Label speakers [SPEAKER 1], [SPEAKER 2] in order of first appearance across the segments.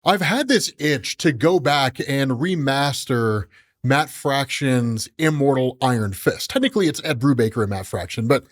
[SPEAKER 1] I've had this itch to go back and remaster Matt Fraction's Immortal Iron Fist. Technically, it's Ed Brubaker and Matt Fraction, but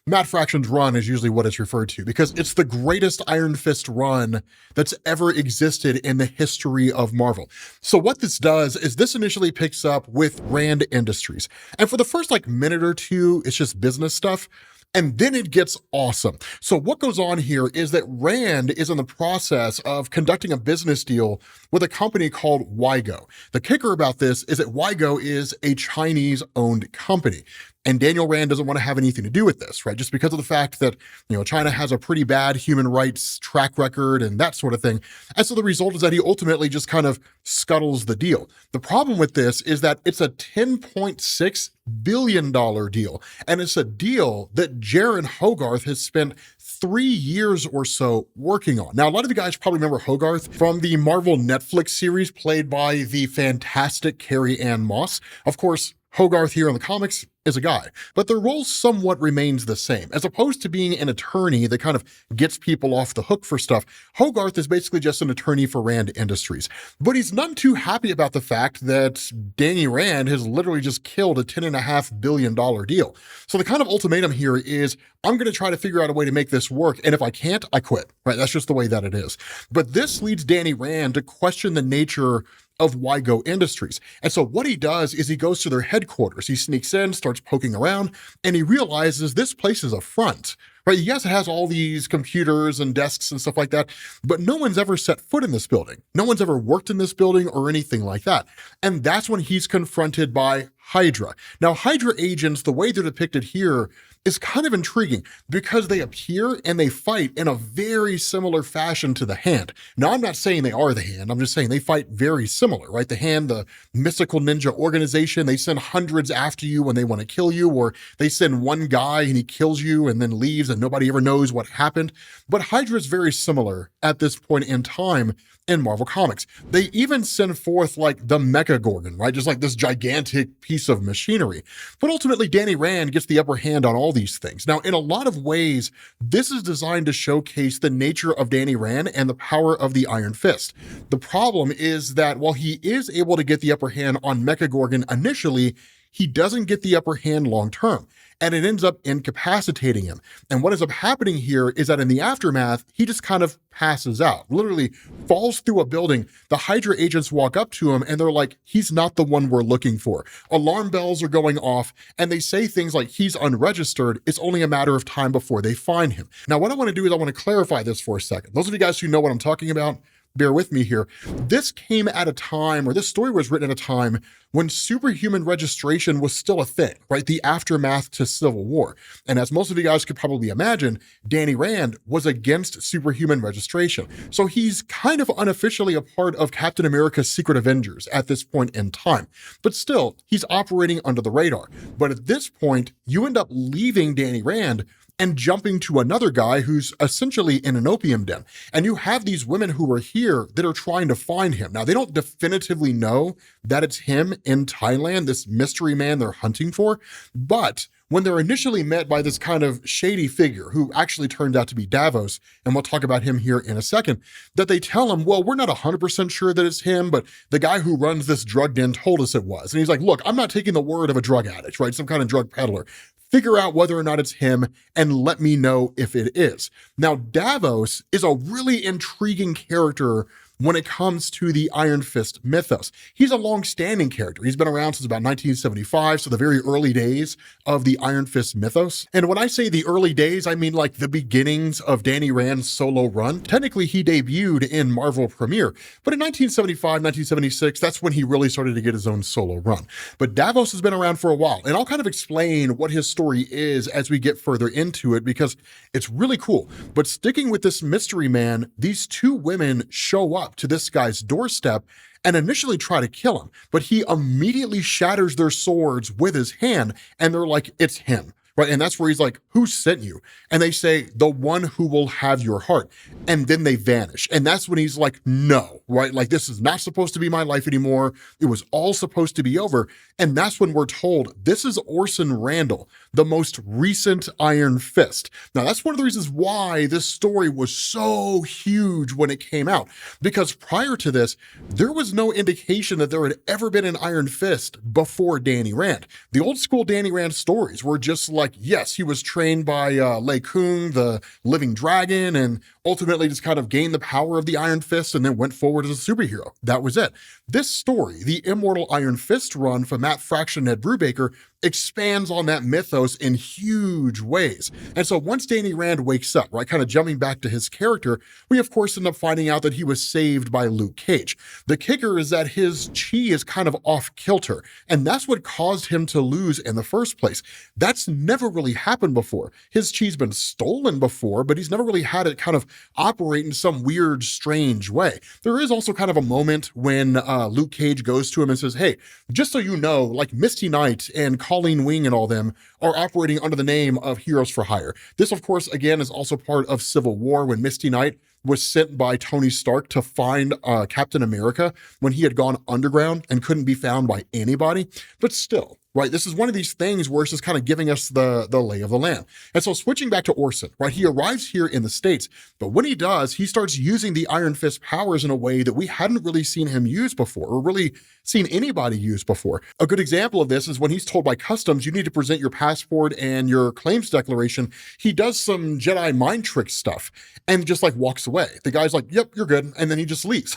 [SPEAKER 1] Matt Fraction's run is usually what it's referred to because it's the greatest Iron Fist run that's ever existed in the history of Marvel. So what this does is this initially picks up with Rand Industries. And for the first minute or two, it's just business stuff. And then it gets awesome. So what goes on here is that Rand is in the process of conducting a business deal with a company called Wygo. The kicker about this is that Wygo is a Chinese-owned company. And Daniel Rand doesn't want to have anything to do with this, right? Just because of the fact that, China has a pretty bad human rights track record and that sort of thing. And so the result is that he ultimately just kind of scuttles the deal. The problem with this is that it's a $10.6 billion deal. And it's a deal that Jaren Hogarth has spent 3 years or so working on. Now, a lot of you guys probably remember Hogarth from the Marvel Netflix series played by the fantastic Carrie Ann Moss. Of course, Hogarth here in the comics is a guy, but their role somewhat remains the same. As opposed to being an attorney that kind of gets people off the hook for stuff, Hogarth is basically just an attorney for Rand Industries. But he's none too happy about the fact that Danny Rand has literally just killed a $10.5 billion deal. So the kind of ultimatum here is, I'm going to try to figure out a way to make this work, and if I can't, I quit, right? That's just the way that it is. But this leads Danny Rand to question the nature of Wygo Industries. And so what he does is he goes to their headquarters. He sneaks in, starts poking around, and he realizes this place is a front, right? Yes, it has all these computers and desks and stuff like that, but no one's ever set foot in this building. No one's ever worked in this building or anything like that. And that's when he's confronted by Hydra. Now, Hydra agents, the way they're depicted here is kind of intriguing because they appear and they fight in a very similar fashion to the Hand. Now, I'm not saying they are the Hand. I'm just saying they fight very similar, right? The Hand, the mystical ninja organization, they send hundreds after you when they want to kill you, or they send one guy and he kills you and then leaves and nobody ever knows what happened. But Hydra is very similar at this point in time in Marvel Comics. They even send forth the Mecha Gorgon, right? Just this gigantic piece of machinery. But ultimately, Danny Rand gets the upper hand on all these things. Now, in a lot of ways, this is designed to showcase the nature of Danny Rand and the power of the Iron Fist. The problem is that while he is able to get the upper hand on Mecha Gorgon initially, he doesn't get the upper hand long term, and it ends up incapacitating him. And what ends up happening here is that in the aftermath, he just kind of passes out, literally falls through a building. The Hydra agents walk up to him and they're like, he's not the one we're looking for. Alarm bells are going off and they say things like he's unregistered. It's only a matter of time before they find him. Now, what I want to do is I want to clarify this for a second. Those of you guys who know what I'm talking about, bear with me here. This came at a time, or this story was written at a time when superhuman registration was still a thing, right? The aftermath to Civil War. And as most of you guys could probably imagine, Danny Rand was against superhuman registration. So he's kind of unofficially a part of Captain America's Secret Avengers at this point in time. But still, he's operating under the radar. But at this point, you end up leaving Danny Rand and jumping to another guy who's essentially in an opium den. And you have these women who are here that are trying to find him. Now, they don't definitively know that it's him in Thailand, this mystery man they're hunting for, but when they're initially met by this kind of shady figure who actually turned out to be Davos, and we'll talk about him here in a second, that they tell him, well, we're not 100% sure that it's him, but the guy who runs this drug den told us it was. And he's like, look, I'm not taking the word of a drug addict, right? Some kind of drug peddler. Figure out whether or not it's him and let me know if it is. Now, Davos is a really intriguing character when it comes to the Iron Fist mythos. He's a long-standing character. He's been around since about 1975, so the very early days of the Iron Fist mythos. And when I say the early days, I mean the beginnings of Danny Rand's solo run. Technically, he debuted in Marvel Premiere, but in 1975, 1976, that's when he really started to get his own solo run. But Davos has been around for a while, and I'll kind of explain what his story is as we get further into it, because it's really cool. But sticking with this mystery man, these two women show up to this guy's doorstep and initially try to kill him, but he immediately shatters their swords with his hand, and they're like, it's him. right? And that's where he's like, who sent you? And they say, the one who will have your heart. And then they vanish. And that's when he's like, no, right? Like, this is not supposed to be my life anymore. It was all supposed to be over. And that's when we're told this is Orson Randall, the most recent Iron Fist. Now, that's one of the reasons why this story was so huge when it came out, because prior to this, there was no indication that there had ever been an Iron Fist before Danny Rand. The old school Danny Rand stories were just like, yes, he was trained by Lei Kung, the living dragon, and ultimately just kind of gained the power of the Iron Fist and then went forward as a superhero. That was it. This story, the Immortal Iron Fist run from Matt Fraction and Ed Brubaker, expands on that mythos in huge ways. And so once Danny Rand wakes up, right, kind of jumping back to his character, we of course end up finding out that he was saved by Luke Cage. The kicker is that his chi is kind of off kilter, and that's what caused him to lose in the first place. That's never really happened before. His chi's been stolen before, but he's never really had it kind of operate in some weird, strange way. There is also kind of a moment when Luke Cage goes to him and says, hey, just so you know, like Misty Knight and Colleen Wing and all them are operating under the name of Heroes for Hire. This, of course, again, is also part of Civil War when Misty Knight was sent by Tony Stark to find Captain America when he had gone underground and couldn't be found by anybody. But still, right, this is one of these things where it's just kind of giving us the lay of the land. And so switching back to Orson, right, he arrives here in the States, but when he does, he starts using the Iron Fist powers in a way that we hadn't really seen him use before, or really seen anybody use before. A good example of this is when he's told by customs, you need to present your passport and your claims declaration. He does some Jedi mind trick stuff and just like walks away. The guy's like, yep, you're good. And then he just leaves.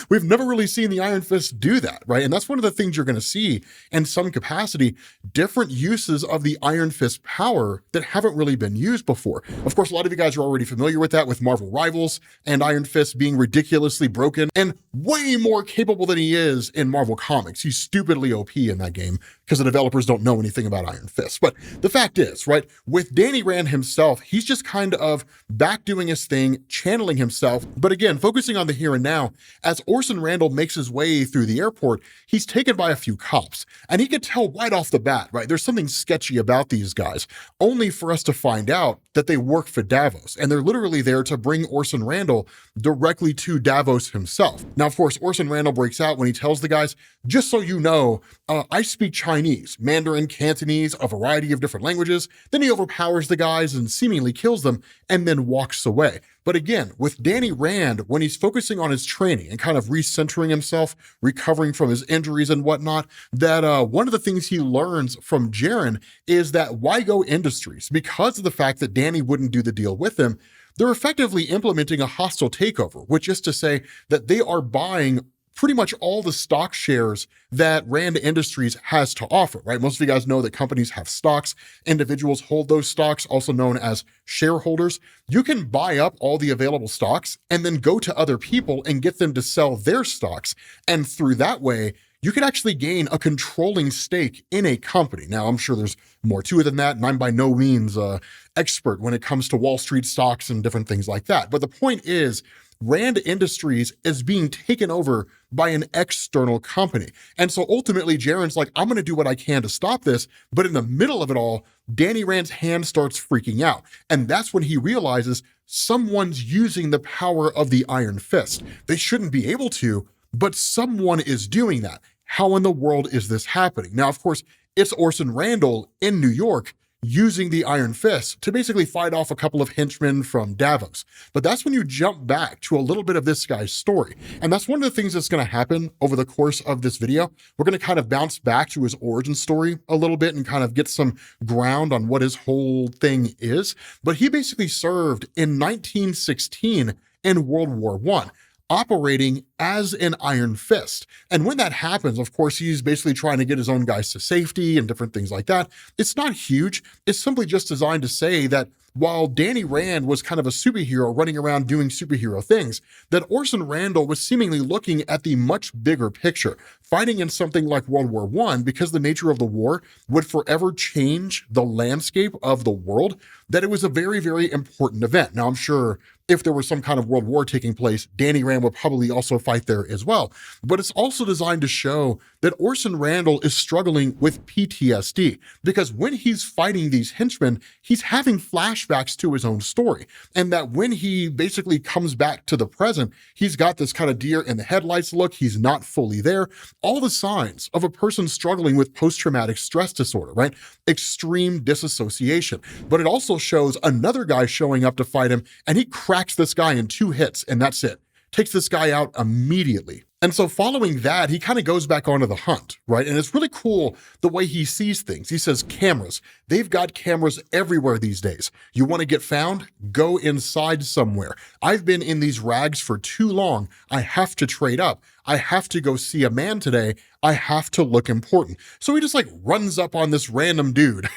[SPEAKER 1] We've never really seen the Iron Fist do that, right? And that's one of the things you're going to see in some capacity, different uses of the Iron Fist power that haven't really been used before. Of course, a lot of you guys are already familiar with that with Marvel Rivals and Iron Fist being ridiculously broken and way more capable than he is in Marvel Comics. He's stupidly OP in that game because the developers don't know anything about Iron Fist. But the fact is, right, with Danny Rand himself, he's just kind of back doing his thing, channeling himself. But again, focusing on the here and now, as Orson Randall makes his way through the airport, he's taken by a few cops. And he could tell right off the bat, right, there's something sketchy about these guys, only for us to find out that they work for Davos. And they're literally there to bring Orson Randall directly to Davos himself. Now, of course, Orson Randall breaks out when he tells the guys, just so you know, I speak Chinese, Mandarin, Cantonese, a variety of different languages. Then he overpowers the guys and seemingly kills them and then walks away. But again, with Danny Rand, when he's focusing on his training and kind of recentering himself, recovering from his injuries and whatnot, that one of the things he learns from Jaren is that Wygo Industries, because of the fact that Danny wouldn't do the deal with him, they're effectively implementing a hostile takeover, which is to say that they are buying pretty much all the stock shares that Rand Industries has to offer, right? Most of you guys know that companies have stocks. Individuals hold those stocks, also known as shareholders. You can buy up all the available stocks and then go to other people and get them to sell their stocks. And through that way, you can actually gain a controlling stake in a company. Now, I'm sure there's more to it than that, and I'm by no means an expert when it comes to Wall Street stocks and different things like that. But the point is, Rand Industries is being taken over by an external company. And so ultimately, Jaren's like, I'm going to do what I can to stop this. But in the middle of it all, Danny Rand's hand starts freaking out. And that's when he realizes someone's using the power of the Iron Fist. They shouldn't be able to, but someone is doing that. How in the world is this happening? Now, of course, it's Orson Randall in New York using the Iron Fist to basically fight off a couple of henchmen from Davos. But that's when you jump back to a little bit of this guy's story. And that's one of the things that's going to happen over the course of this video. We're going to kind of bounce back to his origin story a little bit and kind of get some ground on what his whole thing is. But he basically served in 1916 in World War I, operating as an Iron Fist. And when that happens, of course, he's basically trying to get his own guys to safety and different things like that. It's not huge. It's simply just designed to say that while Danny Rand was kind of a superhero running around doing superhero things, that Orson Randall was seemingly looking at the much bigger picture, fighting in something like World War I, because the nature of the war would forever change the landscape of the world, that it was a very, very important event. Now, I'm sure if there was some kind of world war taking place, Danny Rand would probably also fight there as well. But it's also designed to show that Orson Randall is struggling with PTSD, because when he's fighting these henchmen, he's having flashbacks to his own story. And that when he basically comes back to the present, he's got this kind of deer in the headlights look, he's not fully there. All the signs of a person struggling with post-traumatic stress disorder, right? Extreme disassociation. But it also shows another guy showing up to fight him, and he cracks this guy in 2 hits, and that's it. Takes this guy out immediately. And so following that, he kind of goes back onto the hunt, right? And it's really cool the way he sees things. He says, cameras. They've got cameras everywhere these days. You want to get found? Go inside somewhere. I've been in these rags for too long. I have to trade up. I have to go see a man today. I have to look important. So he just like runs up on this random dude,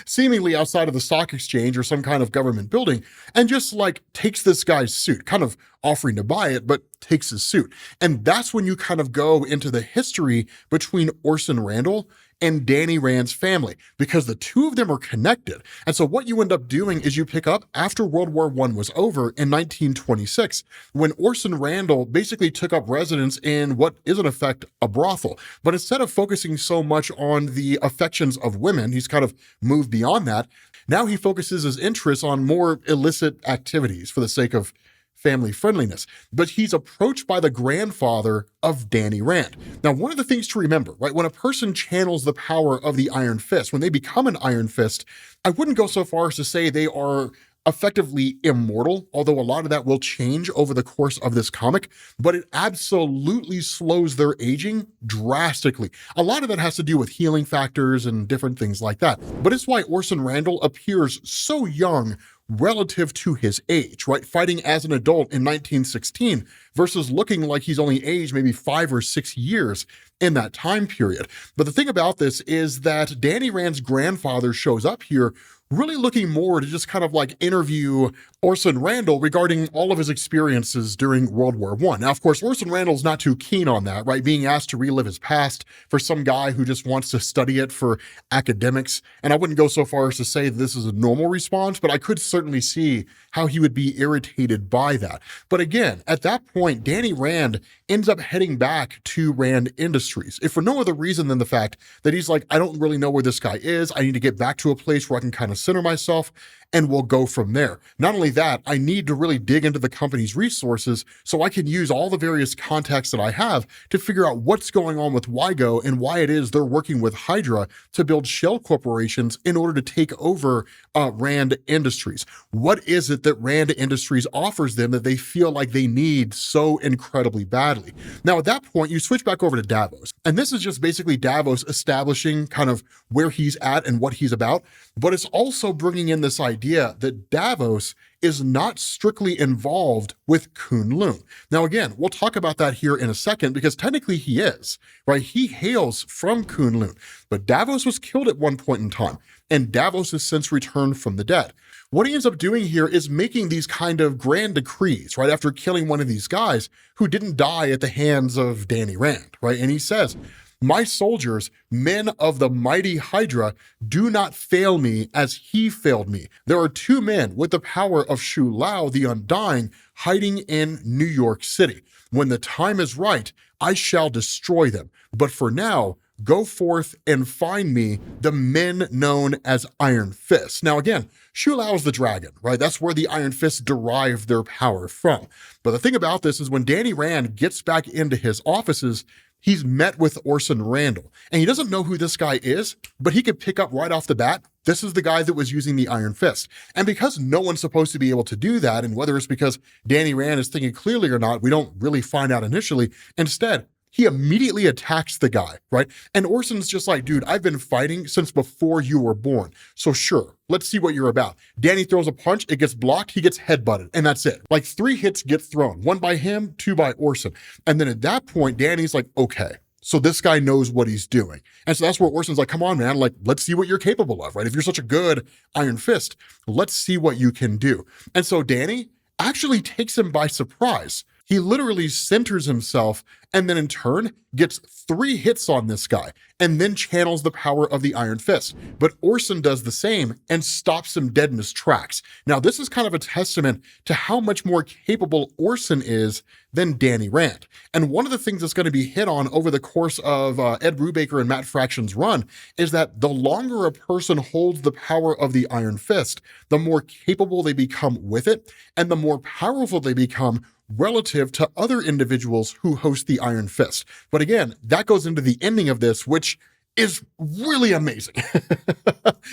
[SPEAKER 1] seemingly outside of the stock exchange or some kind of government building, and just like takes this guy's suit, kind of offering to buy it, but takes his suit. And that's when you kind of go into the history between Orson Randall and Danny Rand's family, because the two of them are connected. And so what you end up doing is you pick up after World War I was over in 1926, when Orson Randall basically took up residence in what is in effect a brothel. But instead of focusing so much on the affections of women, he's kind of moved beyond that. Now he focuses his interests on more illicit activities for the sake of family friendliness, but he's approached by the grandfather of Danny Rand. Now, one of the things to remember, right, when a person channels the power of the Iron Fist, when they become an Iron Fist, I wouldn't go so far as to say they are effectively immortal, although a lot of that will change over the course of this comic, but it absolutely slows their aging drastically. A lot of that has to do with healing factors and different things like that. But it's why Orson Randall appears so young relative to his age, right? Fighting as an adult in 1916 versus looking like he's only aged maybe 5 or 6 years in that time period. But the thing about this is that Danny Rand's grandfather shows up here really looking more to just kind of like interview Orson Randall regarding all of his experiences during World War I. Now, of course, Orson Randall's not too keen on that, right? Being asked to relive his past for some guy who just wants to study it for academics. And I wouldn't go so far as to say this is a normal response, but I could certainly see how he would be irritated by that. But again, at that point, Danny Rand ends up heading back to Rand Industries, if for no other reason than the fact that he's like, I don't really know where this guy is. I need to get back to a place where I can kind of center myself, and we'll go from there. Not only that, I need to really dig into the company's resources so I can use all the various contacts that I have to figure out what's going on with WIGO and why it is they're working with Hydra to build shell corporations in order to take over Rand Industries. What is it that Rand Industries offers them that they feel like they need so incredibly badly? Now, at that point, you switch back over to Davos. And this is just basically Davos establishing kind of where he's at and what he's about. But it's also bringing in this idea that Davos is not strictly involved with Kun Lun. Now, again, we'll talk about that here in a second, because technically he is, right? He hails from Kun Lun, but Davos was killed at one point in time, and Davos has since returned from the dead. What he ends up doing here is making these kind of grand decrees, right? After killing one of these guys who didn't die at the hands of Danny Rand, right? And he says, my soldiers, men of the mighty Hydra, do not fail me as he failed me. There are 2 men with the power of Shu Lao, the Undying, hiding in New York City. When the time is right, I shall destroy them. But for now, go forth and find me the men known as Iron Fist. Now again, Shu Lao is the dragon, right? That's where the Iron Fist derived their power from. But the thing about this is when Danny Rand gets back into his offices, he's met with Orson Randall, and he doesn't know who this guy is, but he could pick up right off the bat, this is the guy that was using the Iron Fist. And because no one's supposed to be able to do that, and whether it's because Danny Rand is thinking clearly or not, we don't really find out initially. Instead, he immediately attacks the guy, right? And Orson's just like, dude, I've been fighting since before you were born. So sure, let's see what you're about. Danny throws a punch, it gets blocked, he gets headbutted, and that's it. Like 3 hits get thrown, 1 by him, 2 by Orson. And then at that point, Danny's like, okay, So this guy knows what he's doing. And so that's where Orson's like, come on, man, like, let's see what you're capable of, right? If you're such a good Iron Fist, let's see what you can do. And so Danny actually takes him by surprise. He literally centers himself and then in turn gets 3 hits on this guy and then channels the power of the Iron Fist. But Orson does the same and stops him dead in his tracks. Now, this is kind of a testament to how much more capable Orson is than Danny Rand. And one of the things that's going to be hit on over the course of Ed Brubaker and Matt Fraction's run is that the longer a person holds the power of the Iron Fist, the more capable they become with it and the more powerful they become relative to other individuals who host the Iron Fist. But again, that goes into the ending of this, which is really amazing.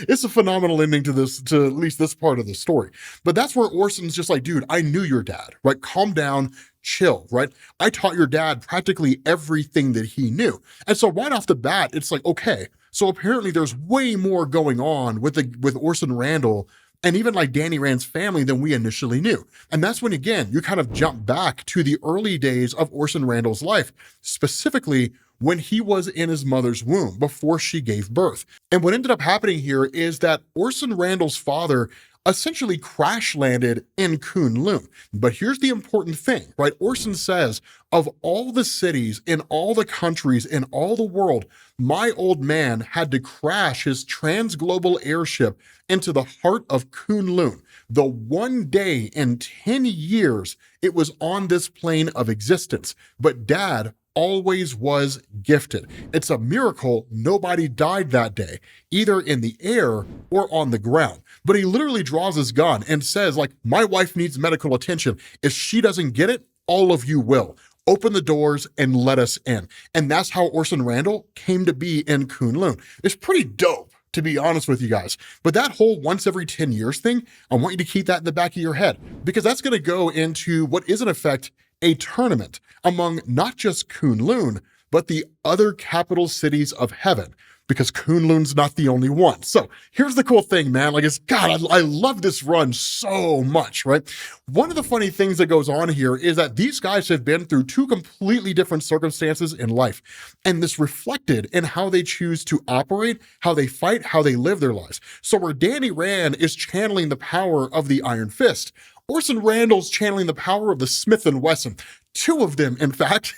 [SPEAKER 1] It's a phenomenal ending to this, to at least this part of the story. But that's where Orson's just like, dude, I knew your dad, right? Calm down, chill, right? I taught your dad practically everything that he knew. And so right off the bat, it's like, okay, so apparently there's way more going on with Orson Randall and even like Danny Rand's family than we initially knew. And that's when, again, you kind of jump back to the early days of Orson Randall's life, specifically when he was in his mother's womb before she gave birth. And what ended up happening here is that Orson Randall's father essentially crash landed in Kun Lun. But here's the important thing, right? Orson says, of all the cities in all the countries in all the world, my old man had to crash his transglobal airship into the heart of Kun Lun. The one day in 10 years it was on this plane of existence. But Dad always was gifted. It's a miracle nobody died that day, either in the air or on the ground. But he literally draws his gun and says, like, my wife needs medical attention. If she doesn't get it, all of you will. Open the doors and let us in. And that's how Orson Randall came to be in Kun Lun. It's pretty dope, to be honest with you guys. But that whole once every 10 years thing, I want you to keep that in the back of your head, because that's going to go into what is in effect a tournament among not just Kun Lun, but the other capital cities of heaven, because Kun Lun's not the only one. So here's the cool thing, man. Like, I love this run so much, right? One of the funny things that goes on here is that these guys have been through 2 completely different circumstances in life. And this reflected in how they choose to operate, how they fight, how they live their lives. So where Danny Rand is channeling the power of the Iron Fist, Orson Randall's channeling the power of the Smith & Wesson. 2 of them, in fact,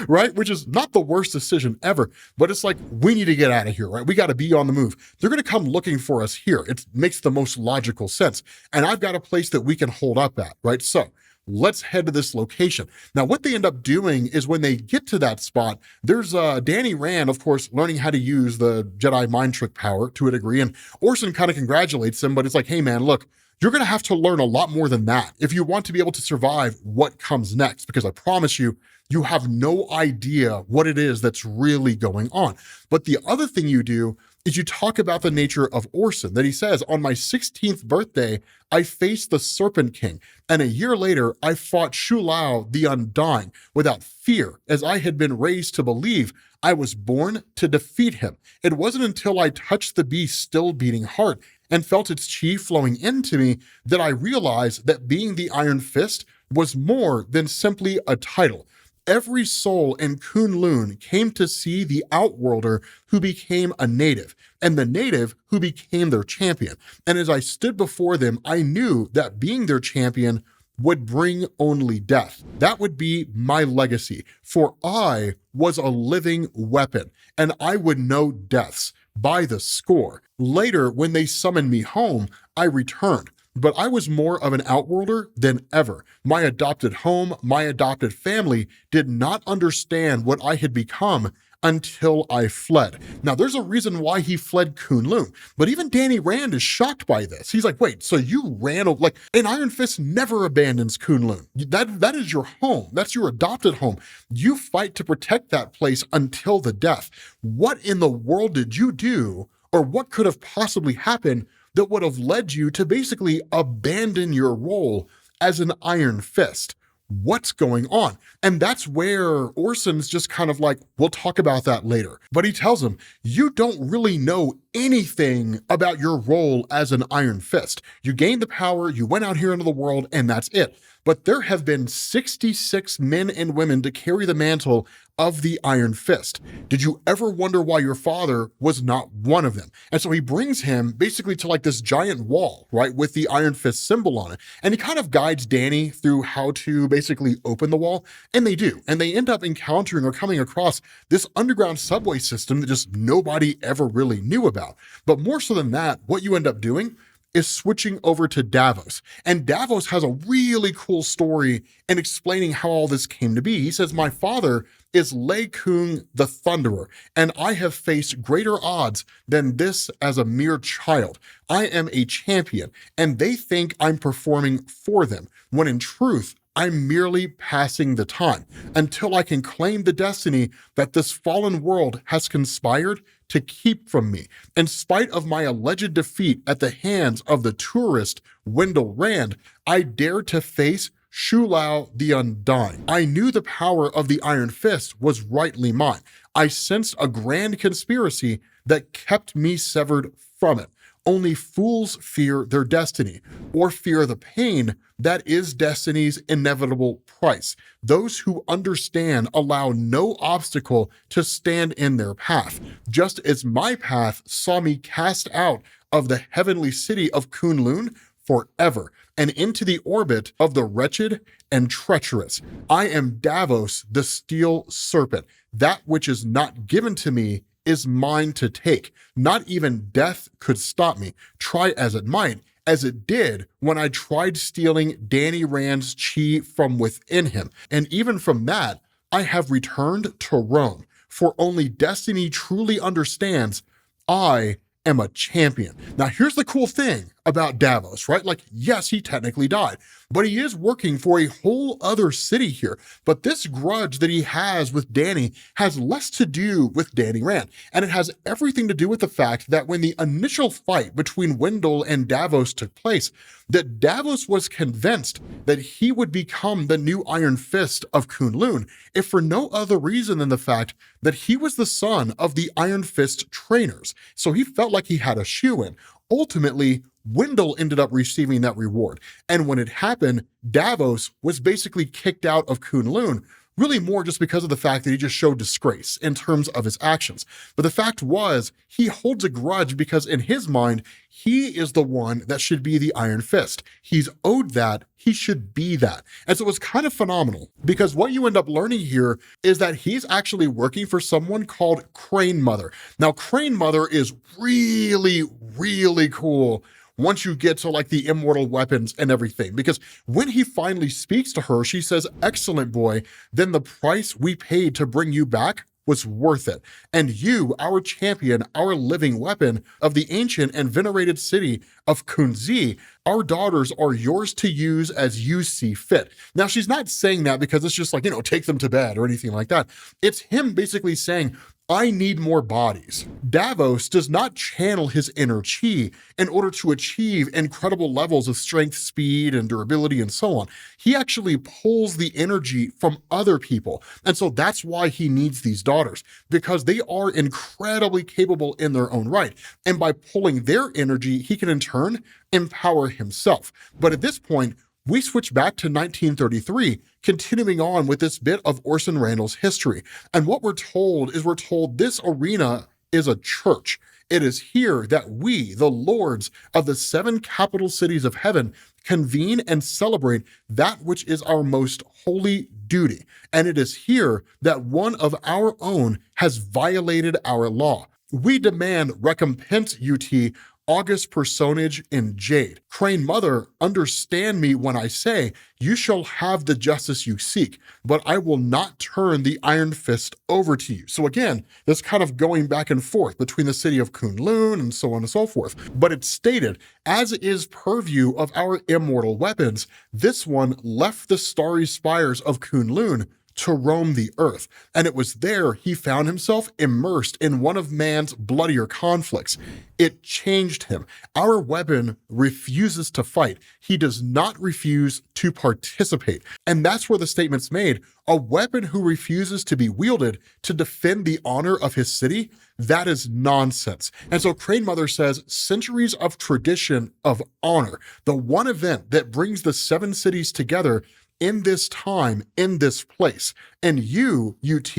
[SPEAKER 1] right? Which is not the worst decision ever, but it's like, we need to get out of here, right? We got to be on the move. They're going to come looking for us here. It makes the most logical sense. And I've got a place that we can hold up at, right? So let's head to this location. Now, what they end up doing is when they get to that spot, there's Danny Rand, of course, learning how to use the Jedi mind trick power to a degree. And Orson kind of congratulates him, but it's like, hey, man, look, you're going to have to learn a lot more than that if you want to be able to survive what comes next, because I promise you, you have no idea what it is that's really going on. But the other thing you do is you talk about the nature of Orson, that he says, on my 16th birthday, I faced the Serpent King, and a year later, I fought Shu Lao the Undying without fear, as I had been raised to believe I was born to defeat him. It wasn't until I touched the beast's still beating heart and felt its chi flowing into me that I realized that being the Iron Fist was more than simply a title. Every soul in Kun Lun came to see the Outworlder who became a native, and the native who became their champion. And as I stood before them, I knew that being their champion would bring only death. That would be my legacy, for I was a living weapon, and I would know deaths by the score. Later, when they summoned me home, I returned. But I was more of an outworlder than ever. My adopted home, my adopted family did not understand what I had become until I fled. Now, there's a reason why he fled Kun Lun, but even Danny Rand is shocked by this. He's like, wait, so you ran, like, an Iron Fist never abandons Kun Lun. That is your home. That's your adopted home. You fight to protect that place until the death. What in the world did you do, or what could have possibly happened that would have led you to basically abandon your role as an Iron Fist? What's going on? And that's where Orson's just kind of like, we'll talk about that later. But he tells him, you don't really know anything about your role as an Iron Fist. You gained the power, you went out here into the world, and that's it. but there have been 66 men and women to carry the mantle of the Iron Fist. Did you ever wonder why your father was not one of them? And so he brings him basically to like this giant wall, right, with the Iron Fist symbol on it. And he kind of guides Dany through how to basically open the wall, and they do. And they end up encountering or coming across this underground subway system that just nobody ever really knew about. But more so than that, what you end up doing is switching over to Davos. And Davos has a really cool story in explaining how all this came to be. He says, my father is Lei Kung the Thunderer, and I have faced greater odds than this as a mere child. I am a champion, and they think I'm performing for them, when in truth, I'm merely passing the time until I can claim the destiny that this fallen world has conspired to keep from me. In spite of my alleged defeat at the hands of the tourist Wendell Rand, I dared to face Shulao the Undying. I knew the power of the Iron Fist was rightly mine. I sensed a grand conspiracy that kept me severed from it. Only fools fear their destiny, or fear the pain that is destiny's inevitable price. Those who understand allow no obstacle to stand in their path, just as my path saw me cast out of the heavenly city of Kun Lun forever, and into the orbit of the wretched and treacherous. I am Davos, the steel serpent. That which is not given to me is mine to take. Not even death could stop me, try as it might, as it did when I tried stealing Dany Rand's chi from within him. And even from that, I have returned to Rome, for only destiny truly understands I am a champion. Now, here's the cool thing about Davos, right? Like, yes, he technically died, but he is working for a whole other city here. But this grudge that he has with Dany has less to do with Dany Rand, and it has everything to do with the fact that when the initial fight between Wendell and Davos took place, that Davos was convinced that he would become the new Iron Fist of Kun Lun, if for no other reason than the fact that he was the son of the Iron Fist trainers. So he felt like he had a shoe-in. Ultimately, Wendell ended up receiving that reward. And when it happened, Davos was basically kicked out of Kun Lun, really more just because of the fact that he just showed disgrace in terms of his actions. But the fact was, he holds a grudge because in his mind, he is the one that should be the Iron Fist. He's owed that, he should be that. And so it was kind of phenomenal because what you end up learning here is that he's actually working for someone called Crane Mother. Now, Crane Mother is really, really cool once you get to like the immortal weapons and everything, because when he finally speaks to her, she says, excellent boy, then the price we paid to bring you back was worth it. And you, our champion, our living weapon of the ancient and venerated city of Kunzi, our daughters are yours to use as you see fit. Now, she's not saying that because it's just like, take them to bed or anything like that. It's him basically saying, I need more bodies. Davos does not channel his inner chi in order to achieve incredible levels of strength, speed, and durability, and so on. He actually pulls the energy from other people. And so that's why he needs these daughters, because they are incredibly capable in their own right. And by pulling their energy, he can in turn empower himself. But at this point, we switch back to 1933, continuing on with this bit of Orson Randall's history. And what we're told this arena is a church. It is here that we, the lords of the 7 capital cities of heaven, convene and celebrate that which is our most holy duty. And it is here that one of our own has violated our law. We demand recompense, UT, August personage in Jade. Crane Mother, understand me when I say, you shall have the justice you seek, but I will not turn the Iron Fist over to you. So again, this kind of going back and forth between the city of Kun Lun and so on and so forth. But it's stated, as is purview of our immortal weapons, this one left the starry spires of Kun Lun to roam the earth. And it was there he found himself immersed in one of man's bloodier conflicts. It changed him. Our weapon refuses to fight. He does not refuse to participate. And that's where the statement's made. A weapon who refuses to be wielded to defend the honor of his city, that is nonsense. And so Crane Mother says, centuries of tradition of honor, the one event that brings the 7 cities together in this time, in this place. And you, UT,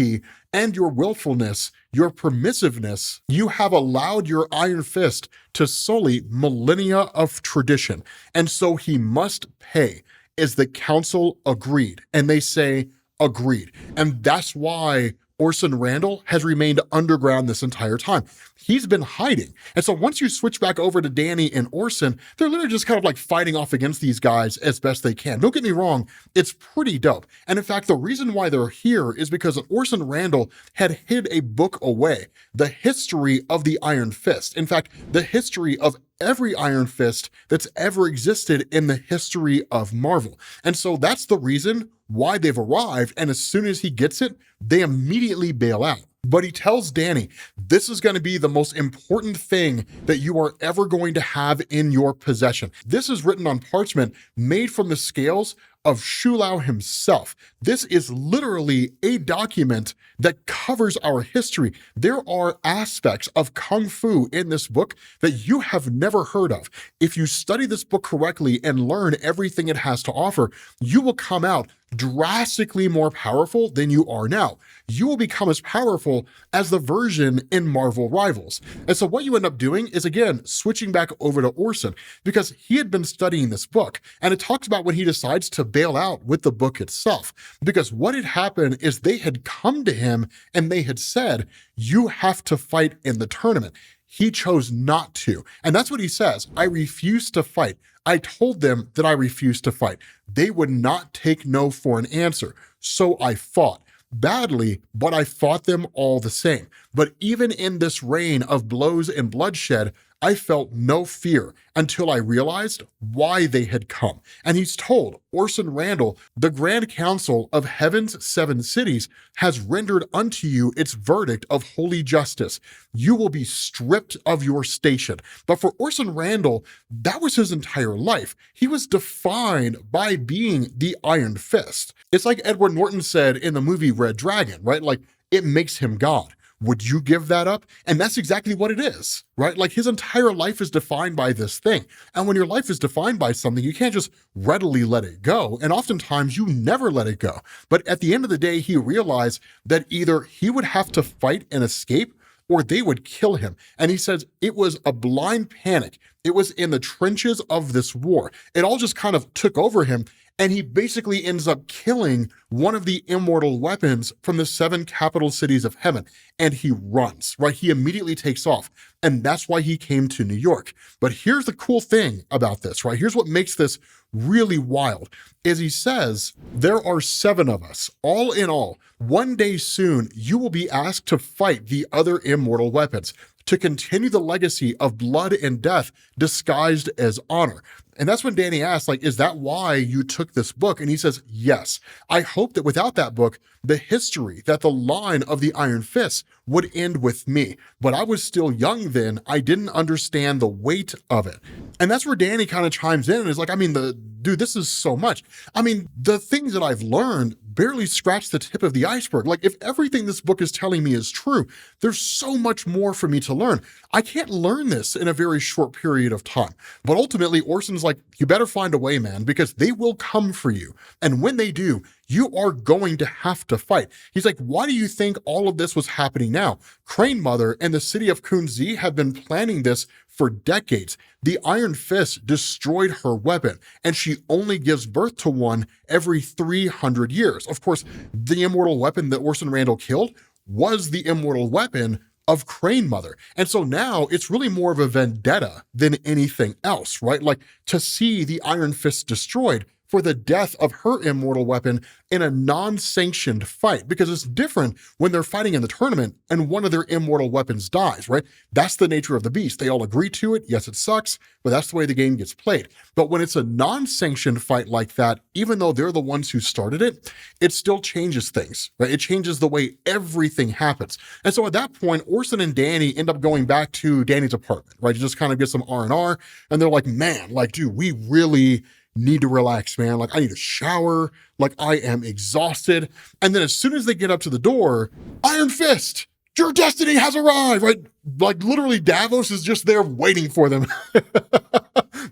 [SPEAKER 1] and your willfulness, your permissiveness, you have allowed your Iron Fist to sully millennia of tradition. And so he must pay. Is the council agreed? And they say, agreed. And that's why Orson Randall has remained underground this entire time. He's been hiding. And so once you switch back over to Danny and Orson, they're literally just kind of like fighting off against these guys as best they can. Don't get me wrong, it's pretty dope. And in fact, the reason why they're here is because Orson Randall had hid a book away, the history of the Iron Fist. In fact, the history of every Iron Fist that's ever existed in the history of Marvel. And so that's the reason why they've arrived. And as soon as he gets it, they immediately bail out. But he tells Danny, this is going to be the most important thing that you are ever going to have in your possession. This is written on parchment made from the scales of Shulau himself. This is literally a document that covers our history. There are aspects of Kung Fu in this book that you have never heard of. If you study this book correctly and learn everything it has to offer, you will come out drastically more powerful than you are now. You will become as powerful as the version in Marvel Rivals. And so what you end up doing is, again, switching back over to Orson, because he had been studying this book, and it talks about when he decides to bail out with the book itself. Because what had happened is they had come to him and they had said, you have to fight in the tournament. He chose not to. And that's what he says. I refuse to fight. I told them that I refused to fight. They would not take no for an answer. So I fought badly, but I fought them all the same. But even in this reign of blows and bloodshed, I felt no fear until I realized why they had come. And he's told Orson Randall, the Grand Council of Heaven's 7 cities has rendered unto you its verdict of holy justice. You will be stripped of your station. But for Orson Randall, that was his entire life. He was defined by being the Iron Fist. It's like Edward Norton said in the movie Red Dragon, right? Like, it makes him God. Would you give that up? And that's exactly what it is, right? Like, his entire life is defined by this thing. And when your life is defined by something, you can't just readily let it go. And oftentimes you never let it go. But at the end of the day, he realized that either he would have to fight and escape, or they would kill him. And he says it was a blind panic. It was in the trenches of this war. It all just kind of took over him. And he basically ends up killing one of the immortal weapons from the 7 capital cities of heaven. And he runs, right? He immediately takes off. And that's why he came to New York. But here's the cool thing about this, right? Here's what makes this really wild, is he says, there are 7 of us, all in all. One day soon, you will be asked to fight the other immortal weapons, to continue the legacy of blood and death disguised as honor. And that's when Danny asks, like, is that why you took this book? And he says, yes. I hope that without that book, the history, that the line of the Iron Fist would end with me. But I was still young then. I didn't understand the weight of it. And that's where Danny kind of chimes in and is like, I mean, dude, this is so much. I mean, the things that I've learned barely scratch the tip of the iceberg. Like, if everything this book is telling me is true, there's so much more for me to learn. I can't learn this in a very short period of time. But ultimately, Orson's like, you better find a way, man, because they will come for you. And when they do, you are going to have to fight. He's like, why do you think all of this was happening now? Crane Mother and the city of Kun Zi have been planning this for decades. The Iron Fist destroyed her weapon, and she only gives birth to one every 300 years. Of course, the immortal weapon that Orson Randall killed was the immortal weapon of Crane Mother. And so now it's really more of a vendetta than anything else, right? Like, to see the Iron Fist destroyed for the death of her immortal weapon in a non-sanctioned fight, because it's different when they're fighting in the tournament and one of their immortal weapons dies, right? That's the nature of the beast. They all agree to it. Yes, it sucks, but that's the way the game gets played. But when it's a non-sanctioned fight like that, even though they're the ones who started it, it still changes things, right? It changes the way everything happens. And so at that point, Orson and Danny end up going back to Danny's apartment, right? To just kind of get some R&R. And they're like, man, like, dude, we really need to relax, man. Like, I need a shower. Like, I am exhausted. And then as soon as they get up to the door, Iron Fist, your destiny has arrived, right? Like, literally, Davos is just there waiting for them.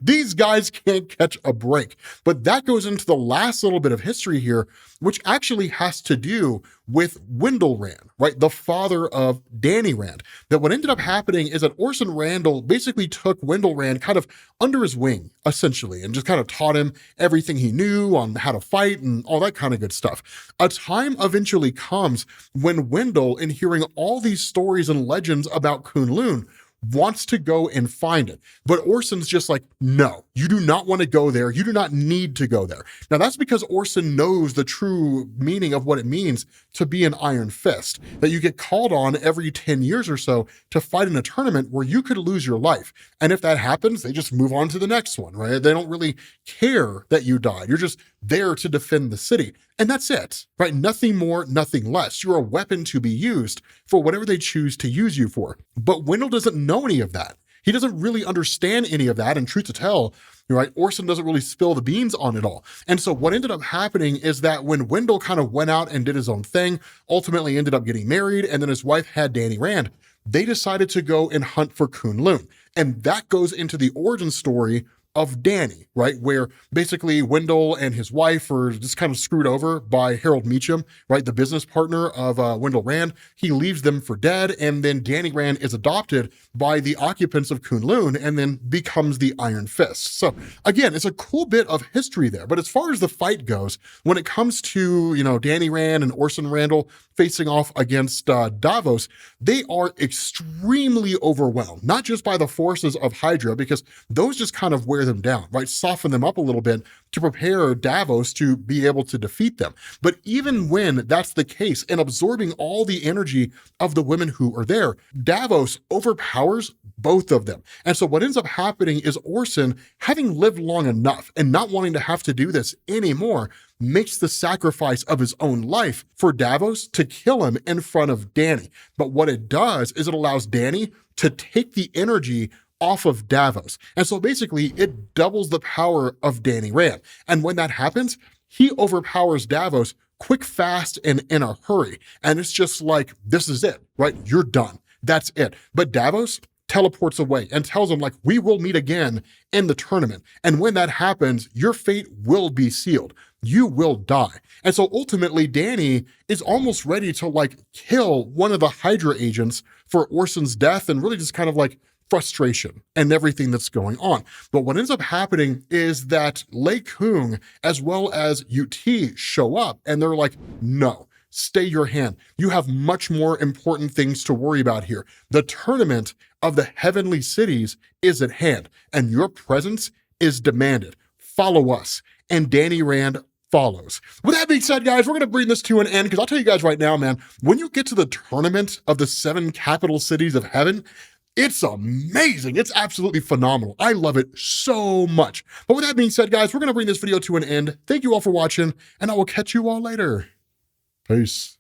[SPEAKER 1] These guys can't catch a break. But that goes into the last little bit of history here, which actually has to do with Wendell Rand, right? The father of Danny Rand. That what ended up happening is that Orson Randall basically took Wendell Rand kind of under his wing, essentially, and just kind of taught him everything he knew on how to fight and all that kind of good stuff. A time eventually comes when Wendell, in hearing all these stories and legends about Kun Lun, wants to go and find it. But Orson's just like, no, you do not want to go there. You do not need to go there. Now that's because Orson knows the true meaning of what it means to be an Iron Fist, that you get called on every 10 years or so to fight in a tournament where you could lose your life. And if that happens, they just move on to the next one, right? They don't really care that you died. You're just there to defend the city. And that's it, right? Nothing more, nothing less. You're a weapon to be used for whatever they choose to use you for. But Wendell doesn't know any of that. He doesn't really understand any of that. And truth to tell, right, Orson doesn't really spill the beans on it all. And so what ended up happening is that when Wendell kind of went out and did his own thing, ultimately ended up getting married, and then his wife had Danny Rand, they decided to go and hunt for Kun Lun. And that goes into the origin story of Danny, right? Where basically Wendell and his wife are just kind of screwed over by Harold Meacham, right? The business partner of Wendell Rand. He leaves them for dead, and then Danny Rand is adopted by the occupants of Kun Lun and then becomes the Iron Fist. So again, it's a cool bit of history there. But as far as the fight goes, when it comes to, you know, Danny Rand and Orson Randall facing off against Davos, they are extremely overwhelmed, not just by the forces of Hydra, because those just kind of wear them down, right? Soften them up a little bit to prepare Davos to be able to defeat them. But even when that's the case, and absorbing all the energy of the women who are there, Davos overpowers both of them. And so what ends up happening is Orson, having lived long enough and not wanting to have to do this anymore, makes the sacrifice of his own life for Davos to kill him in front of Danny. But what it does is it allows Danny to take the energy off of Davos. And so basically it doubles the power of Danny Rand. And when that happens, he overpowers Davos quick, fast, and in a hurry. And it's just like, this is it, right? You're done. That's it. But Davos teleports away and tells him, like, we will meet again in the tournament. And when that happens, your fate will be sealed. You will die. And so ultimately, Danny is almost ready to like kill one of the Hydra agents for Orson's death, and really just kind of like frustration and everything that's going on. But what ends up happening is that Lei Kung as well as UT show up, and they're like, no, stay your hand. You have much more important things to worry about here. The tournament of the heavenly cities is at hand, and your presence is demanded. Follow us. And Danny Rand follows. With that being said, guys, we're going to bring this to an end, because I'll tell you guys right now, man, when you get to the tournament of the 7 capital cities of heaven, it's amazing. It's absolutely phenomenal. I love it so much. But with that being said, guys, we're going to bring this video to an end. Thank you all for watching, and I will catch you all later. Peace.